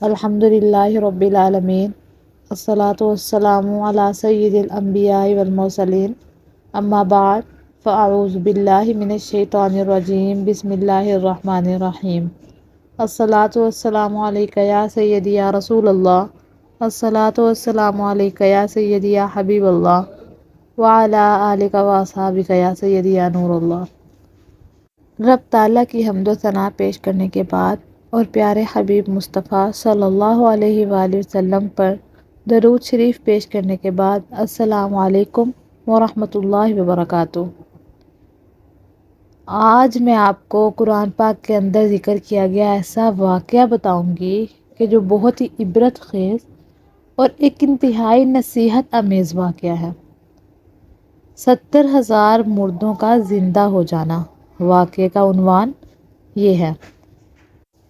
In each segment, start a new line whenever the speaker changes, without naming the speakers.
الحمدللہ رب العالمین، الصلاۃ والسلام علی سید الانبیاء والمرسلین، اما بعد فاعوذ باللہ من الشیطان الرجیم، بسم اللہ الرحمن الرحیم۔ الصلاۃ والسلام علیک یا سیدی یا رسول اللہ، الصلاۃ والسلام علیک یا سیدی یا حبیب اللہ، وعلی آلک واصحابک یا سیدی یا نور اللہ۔ رب تعالیٰ کی حمد و ثنا پیش کرنے کے بعد اور پیارے حبیب مصطفیٰ صلی اللہ علیہ وآلہ وسلم پر درود شریف پیش کرنے کے بعد السلام علیکم ورحمۃ اللہ وبرکاتہ۔ آج میں آپ کو قرآن پاک کے اندر ذکر کیا گیا ایسا واقعہ بتاؤں گی کہ جو بہت ہی عبرت خیز اور ایک انتہائی نصیحت آمیز واقعہ ہے۔ 70,000 مردوں کا زندہ ہو جانا۔ واقعے کا عنوان یہ ہے۔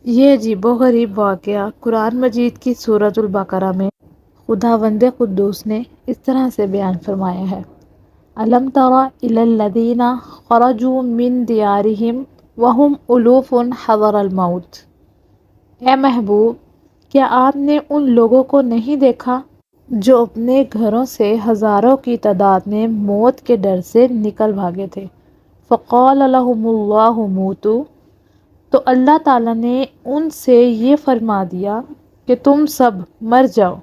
یہ عجیب و غریب واقعہ قرآن مجید کی سورۃ البقرہ میں خداوند قدوس نے اس طرح سے بیان فرمایا ہے: الم تر الی الذین خرجوا من دیارہم وہم الوف حذر الموت۔ اے محبوب، کیا آپ نے ان لوگوں کو نہیں دیکھا جو اپنے گھروں سے ہزاروں کی تعداد میں موت کے ڈر سے نکل بھاگے تھے؟ فقال لهم اللہ موتوا، تو اللہ تعالیٰ نے ان سے یہ فرما دیا کہ تم سب مر جاؤ۔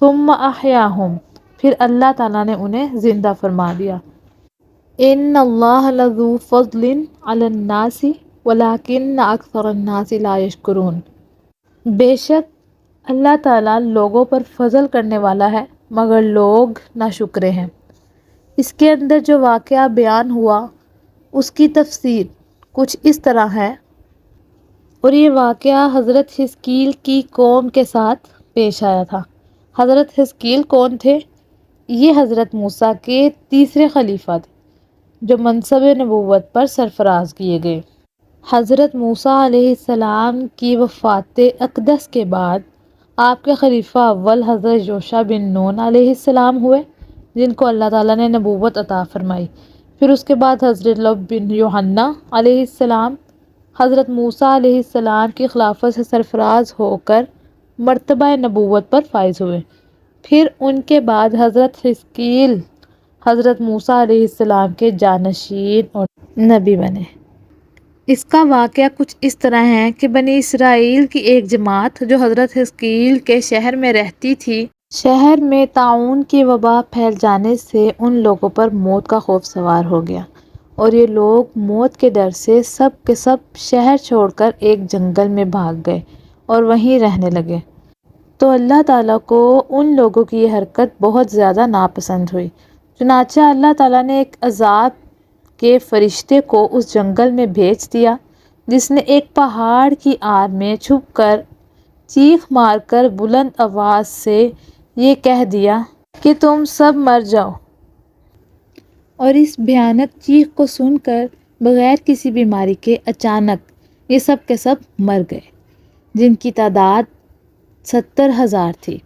ثم احیاہم، پھر اللہ تعالیٰ نے انہیں زندہ فرما دیا۔ ان اللہ لذو فضل علی الناس ولکن اکثر الناس لا یشکرون۔ بے شک اللہ تعالیٰ لوگوں پر فضل کرنے والا ہے مگر لوگ ناشکرے ہیں۔ اس کے اندر جو واقعہ بیان ہوا اس کی تفسیر کچھ اس طرح ہے، اور یہ واقعہ حضرت حزقیل کی قوم کے ساتھ پیش آیا تھا۔ حضرت حزقیل کون تھے؟ یہ حضرت موسیٰ کے تیسرے خلیفہ تھے جو منصب نبوت پر سرفراز کیے گئے۔ حضرت موسیٰ علیہ السلام کی وفات اقدس کے بعد آپ کے خلیفہ اول حضرت یوشع بن نون علیہ السلام ہوئے، جن کو اللہ تعالیٰ نے نبوت عطا فرمائی۔ پھر اس کے بعد حضرت لوط بن یوحنا علیہ السلام حضرت موسیٰ علیہ السلام کی خلافت سے سرفراز ہو کر مرتبہ نبوت پر فائز ہوئے۔ پھر ان کے بعد حضرت حزقیل حضرت موسیٰ علیہ السلام کے جانشین اور نبی بنے۔ اس کا واقعہ کچھ اس طرح ہے کہ بنی اسرائیل کی ایک جماعت جو حضرت حزقیل کے شہر میں رہتی تھی، شہر میں طاعون کی وبا پھیل جانے سے ان لوگوں پر موت کا خوف سوار ہو گیا، اور یہ لوگ موت کے ڈر سے سب کے سب شہر چھوڑ کر ایک جنگل میں بھاگ گئے اور وہیں رہنے لگے۔ تو اللہ تعالیٰ کو ان لوگوں کی یہ حرکت بہت زیادہ ناپسند ہوئی، چنانچہ اللہ تعالیٰ نے ایک عذاب کے فرشتے کو اس جنگل میں بھیج دیا، جس نے ایک پہاڑ کی آڑ میں چھپ کر چیخ مار کر بلند آواز سے یہ کہہ دیا کہ تم سب مر جاؤ۔ اور اس بھیانک چیخ کو سن کر بغیر کسی بیماری کے اچانک یہ سب کے سب مر گئے، جن کی تعداد 70,000 تھی۔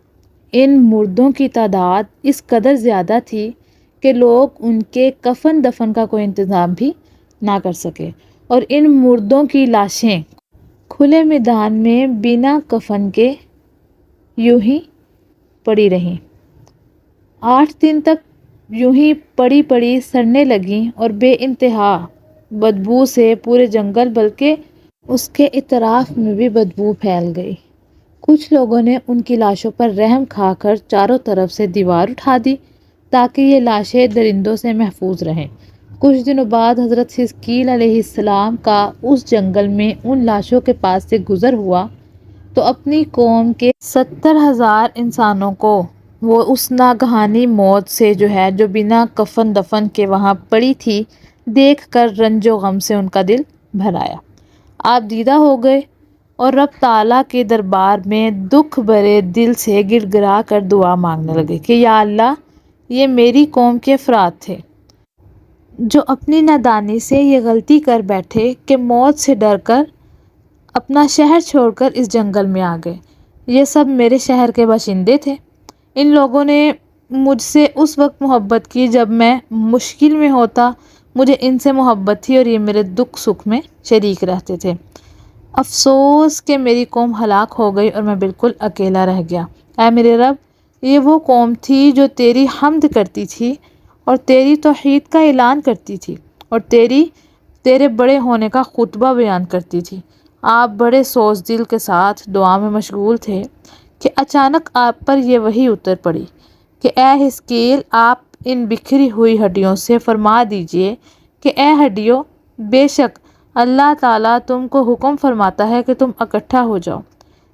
ان مردوں کی تعداد اس قدر زیادہ تھی کہ لوگ ان کے کفن دفن کا کوئی انتظام بھی نہ کر سکے، اور ان مردوں کی لاشیں کھلے میدان میں بنا کفن کے یوں ہی پڑی رہیں۔ 8 دن تک یوں ہی پڑی پڑی سڑنے لگیں اور بے انتہا بدبو سے پورے جنگل بلکہ اس کے اطراف میں بھی بدبو پھیل گئی۔ کچھ لوگوں نے ان کی لاشوں پر رحم کھا کر چاروں طرف سے دیوار اٹھا دی تاکہ یہ لاشیں درندوں سے محفوظ رہیں۔ کچھ دنوں بعد حضرت حزقیل علیہ السلام کا اس جنگل میں ان لاشوں کے پاس سے گزر ہوا تو اپنی قوم کے 70,000 انسانوں کو وہ اس ناگہانی موت سے جو بنا کفن دفن کے وہاں پڑی تھی دیکھ کر رنج و غم سے ان کا دل بھر آیا۔ آپ دیدہ ہو گئے اور رب تعالیٰ کے دربار میں دکھ بھرے دل سے گڑ گڑا کر دعا مانگنے لگے کہ یا اللہ، یہ میری قوم کے افراد تھے جو اپنی نادانی سے یہ غلطی کر بیٹھے کہ موت سے ڈر کر اپنا شہر چھوڑ کر اس جنگل میں آ گئے۔ یہ سب میرے شہر کے باشندے تھے۔ ان لوگوں نے مجھ سے اس وقت محبت کی جب میں مشکل میں ہوتا، مجھے ان سے محبت تھی اور یہ میرے دکھ سکھ میں شریک رہتے تھے۔ افسوس کہ میری قوم ہلاک ہو گئی اور میں بالکل اکیلا رہ گیا۔ اے میرے رب، یہ وہ قوم تھی جو تیری حمد کرتی تھی اور تیری توحید کا اعلان کرتی تھی اور تیرے بڑے ہونے کا خطبہ بیان کرتی تھی۔ آپ بڑے سوز دل کے ساتھ دعا میں مشغول تھے کہ اچانک آپ پر یہ وحی اتر پڑی کہ اے حزقیل، آپ ان بکھری ہوئی ہڈیوں سے فرما دیجئے کہ اے ہڈیوں، بے شک اللہ تعالیٰ تم کو حکم فرماتا ہے کہ تم اکٹھا ہو جاؤ۔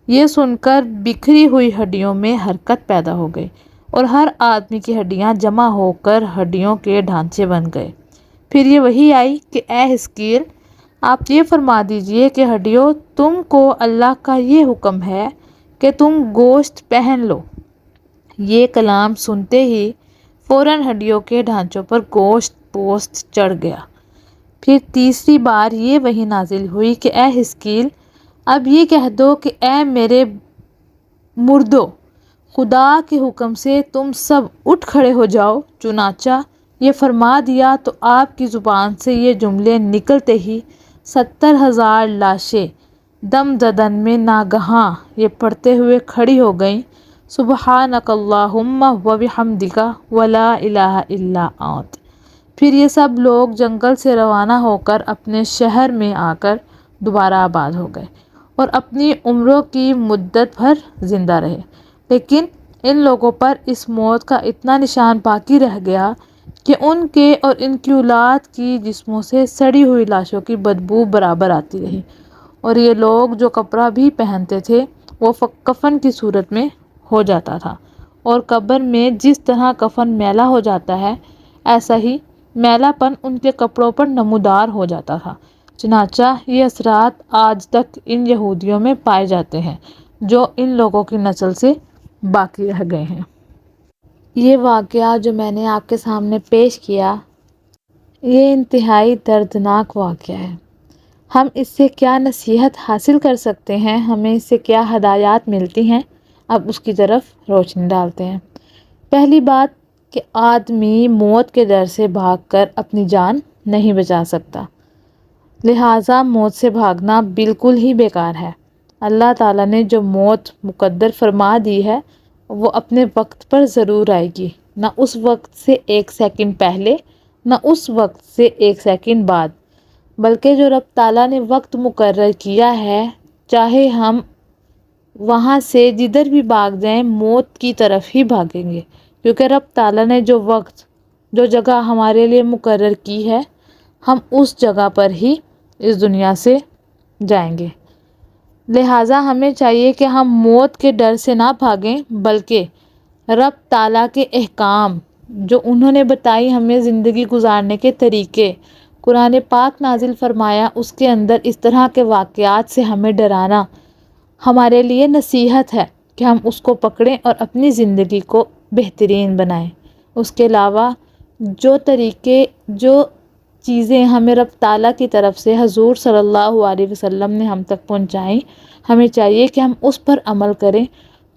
یہ سن کر بکھری ہوئی ہڈیوں میں حرکت پیدا ہو گئی اور ہر آدمی کی ہڈیاں جمع ہو کر ہڈیوں کے ڈھانچے بن گئے۔ پھر یہ وحی آئی کہ اے حزقیل، آپ یہ فرما دیجئے کہ ہڈیوں، تم کو اللہ کا یہ حکم ہے کہ تم گوشت پہن لو۔ یہ کلام سنتے ہی فوراً ہڈیوں کے ڈھانچوں پر گوشت پوست چڑھ گیا۔ پھر تیسری بار یہ وحی نازل ہوئی کہ اے حزقیل، اب یہ کہہ دو کہ اے میرے مردو، خدا کے حکم سے تم سب اٹھ کھڑے ہو جاؤ۔ چنانچہ یہ فرما دیا تو آپ کی زبان سے یہ جملے نکلتے ہی 70,000 لاشیں دم زدن میں ناگہاں یہ پڑھتے ہوئے کھڑی ہو گئیں، سبحانک اللہم و بحمدک ولا الہ الا انت۔ پھر یہ سب لوگ جنگل سے روانہ ہو کر اپنے شہر میں آ کر دوبارہ آباد ہو گئے اور اپنی عمروں کی مدت بھر زندہ رہے۔ لیکن ان لوگوں پر اس موت کا اتنا نشان باقی رہ گیا کہ ان کے اور ان کی اولاد کی جسموں سے سڑی ہوئی لاشوں کی بدبو برابر آتی رہی، اور یہ لوگ جو کپڑا بھی پہنتے تھے وہ کفن کی صورت میں ہو جاتا تھا، اور قبر میں جس طرح کفن میلا ہو جاتا ہے ایسا ہی میلا پن ان کے کپڑوں پر نمودار ہو جاتا تھا۔ چنانچہ یہ اثرات آج تک ان یہودیوں میں پائے جاتے ہیں جو ان لوگوں کی نسل سے باقی رہ گئے ہیں۔ یہ واقعہ جو میں نے آپ کے سامنے پیش کیا، یہ انتہائی دردناک واقعہ ہے۔ ہم اس سے کیا نصیحت حاصل کر سکتے ہیں، ہمیں اس سے کیا ہدایات ملتی ہیں، اب اس کی طرف روشنی ڈالتے ہیں۔ پہلی بات کہ آدمی موت کے ڈر سے بھاگ کر اپنی جان نہیں بچا سکتا، لہٰذا موت سے بھاگنا بالکل ہی بیکار ہے۔ اللہ تعالیٰ نے جو موت مقدر فرما دی ہے وہ اپنے وقت پر ضرور آئے گی، نہ اس وقت سے 1 سیکنڈ پہلے نہ اس وقت سے 1 سیکنڈ بعد، بلکہ جو رب تعالیٰ نے وقت مقرر کیا ہے، چاہے ہم وہاں سے جدھر بھی بھاگ جائیں موت کی طرف ہی بھاگیں گے، کیونکہ رب تعالیٰ نے جو وقت جو جگہ ہمارے لیے مقرر کی ہے ہم اس جگہ پر ہی اس دنیا سے جائیں گے۔ لہٰذا ہمیں چاہیے کہ ہم موت کے ڈر سے نہ بھاگیں، بلکہ رب تعالیٰ کے احکام جو انہوں نے بتائی ہمیں زندگی گزارنے کے طریقے، قرآن پاک نازل فرمایا، اس کے اندر اس طرح کے واقعات سے ہمیں ڈرانا ہمارے لیے نصیحت ہے کہ ہم اس کو پکڑیں اور اپنی زندگی کو بہترین بنائیں۔ اس کے علاوہ جو طریقے، جو چیزیں ہمیں رب تعالیٰ کی طرف سے حضور صلی اللہ علیہ وسلم نے ہم تک پہنچائیں، ہمیں چاہیے کہ ہم اس پر عمل کریں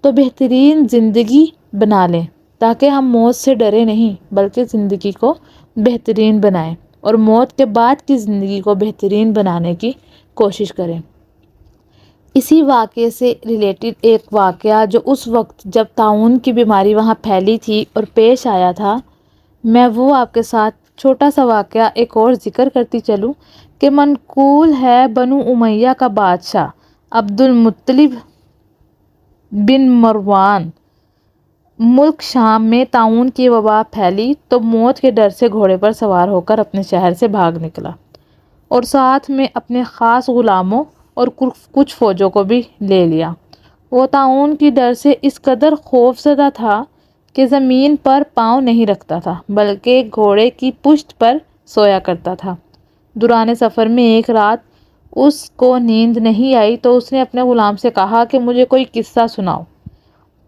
تو بہترین زندگی بنا لیں، تاکہ ہم موت سے ڈرے نہیں بلکہ زندگی کو بہترین بنائیں اور موت کے بعد کی زندگی کو بہترین بنانے کی کوشش کریں۔ اسی واقعے سے ریلیٹڈ ایک واقعہ جو اس وقت جب طاعون کی بیماری وہاں پھیلی تھی اور پیش آیا تھا، میں وہ آپ کے ساتھ چھوٹا سا واقعہ ایک اور ذکر کرتی چلوں کہ منقول ہے بنو امیہ کا بادشاہ عبد المطلب بن مروان، ملک شام میں طاعون کی وبا پھیلی تو موت کے ڈر سے گھوڑے پر سوار ہو کر اپنے شہر سے بھاگ نکلا اور ساتھ میں اپنے خاص غلاموں اور کچھ فوجوں کو بھی لے لیا۔ وہ طاعون کی ڈر سے اس قدر خوف زدہ تھا کہ زمین پر پاؤں نہیں رکھتا تھا بلکہ گھوڑے کی پشت پر سویا کرتا تھا۔ دوران سفر میں ایک رات اس کو نیند نہیں آئی تو اس نے اپنے غلام سے کہا کہ مجھے کوئی قصہ سناؤ۔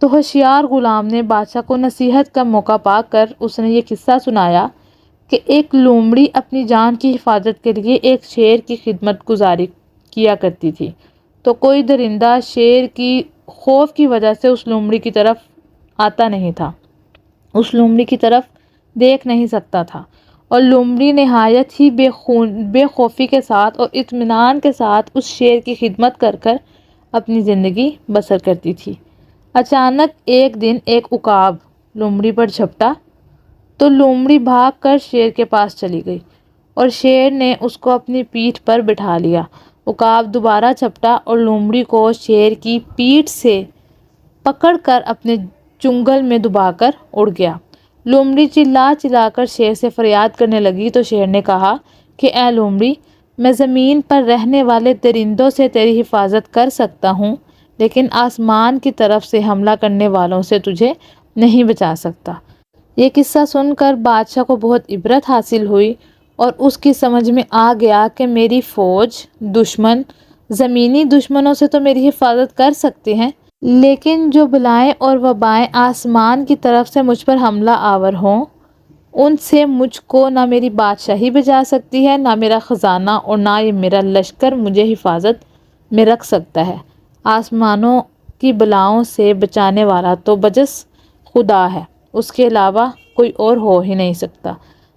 تو ہوشیار غلام نے بادشاہ کو نصیحت کا موقع پا کر اس نے یہ قصہ سنایا کہ ایک لومڑی اپنی جان کی حفاظت کے لیے ایک شیر کی خدمت گزاری کیا کرتی تھی، تو کوئی درندہ شیر کی خوف کی وجہ سے اس لومڑی کی طرف آتا نہیں تھا، اس لومڑی کی طرف دیکھ نہیں سکتا تھا، اور لومڑی نہایت ہی بے خوفی کے ساتھ اور اطمینان کے ساتھ اس شیر کی خدمت کر کر اپنی زندگی بسر کرتی تھی۔ اچانک ایک دن ایک عقاب لومڑی پر جھپٹا تو لومڑی بھاگ کر شیر کے پاس چلی گئی اور شیر نے اس کو اپنی پیٹھ پر بٹھا لیا۔ عقاب دوبارہ جھپٹا اور لومڑی کو شیر کی پیٹھ سے پکڑ کر اپنے چنگل میں دبا کر اڑ گیا۔ لومڑی چلا چلا کر شیر سے فریاد کرنے لگی تو شیر نے کہا کہ اے لومڑی، میں زمین پر رہنے والے درندوں سے تیری حفاظت کر سکتا ہوں، لیکن آسمان کی طرف سے حملہ کرنے والوں سے تجھے نہیں بچا سکتا۔ یہ قصہ سن کر بادشاہ کو بہت عبرت حاصل ہوئی اور اس کی سمجھ میں آ گیا کہ میری فوج دشمن زمینی دشمنوں سے تو میری حفاظت کر سکتے ہیں، لیکن جو بلائیں اور وبائیں آسمان کی طرف سے مجھ پر حملہ آور ہوں، ان سے مجھ کو نہ میری بادشاہی بچا سکتی ہے، نہ میرا خزانہ اور نہ یہ میرا لشکر مجھے حفاظت میں رکھ سکتا ہے۔ آسمانوں کی بلاؤں سے بچانے والا تو بجس خدا ہے، اس کے علاوہ کوئی اور ہو ہی نہیں سکتا۔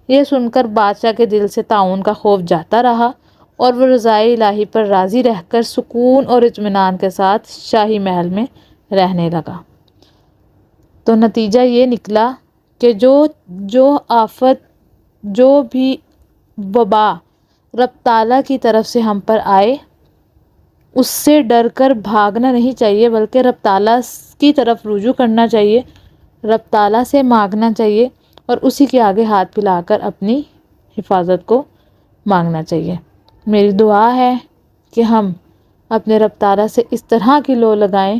یہ سن کر بادشاہ کے دل سے طاعون کا خوف جاتا رہا اور وہ رضائے الہی پر راضی رہ کر سکون اور اطمینان کے ساتھ شاہی محل میں رہنے لگا۔ تو نتیجہ یہ نکلا کہ جو آفت، جو بھی وبا رب تعالیٰ کی طرف سے ہم پر آئے، اس سے ڈر کر بھاگنا نہیں چاہیے، بلکہ رب تعالیٰ کی طرف رجوع کرنا چاہیے، رب تعالیٰ سے مانگنا چاہیے اور اسی کے آگے ہاتھ پھیلا کر اپنی حفاظت کو مانگنا چاہیے۔ میری دعا ہے کہ ہم اپنے رب تعالیٰ سے اس طرح کی لو لگائیں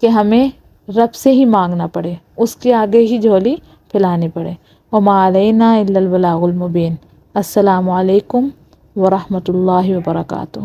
کہ ہمیں رب سے ہی مانگنا پڑے، اس کے آگے ہی جھولی پھیلانی پڑے۔ وما علینا الا البلاغ المبین۔ السلام علیکم ورحمۃ اللہ وبرکاتہ۔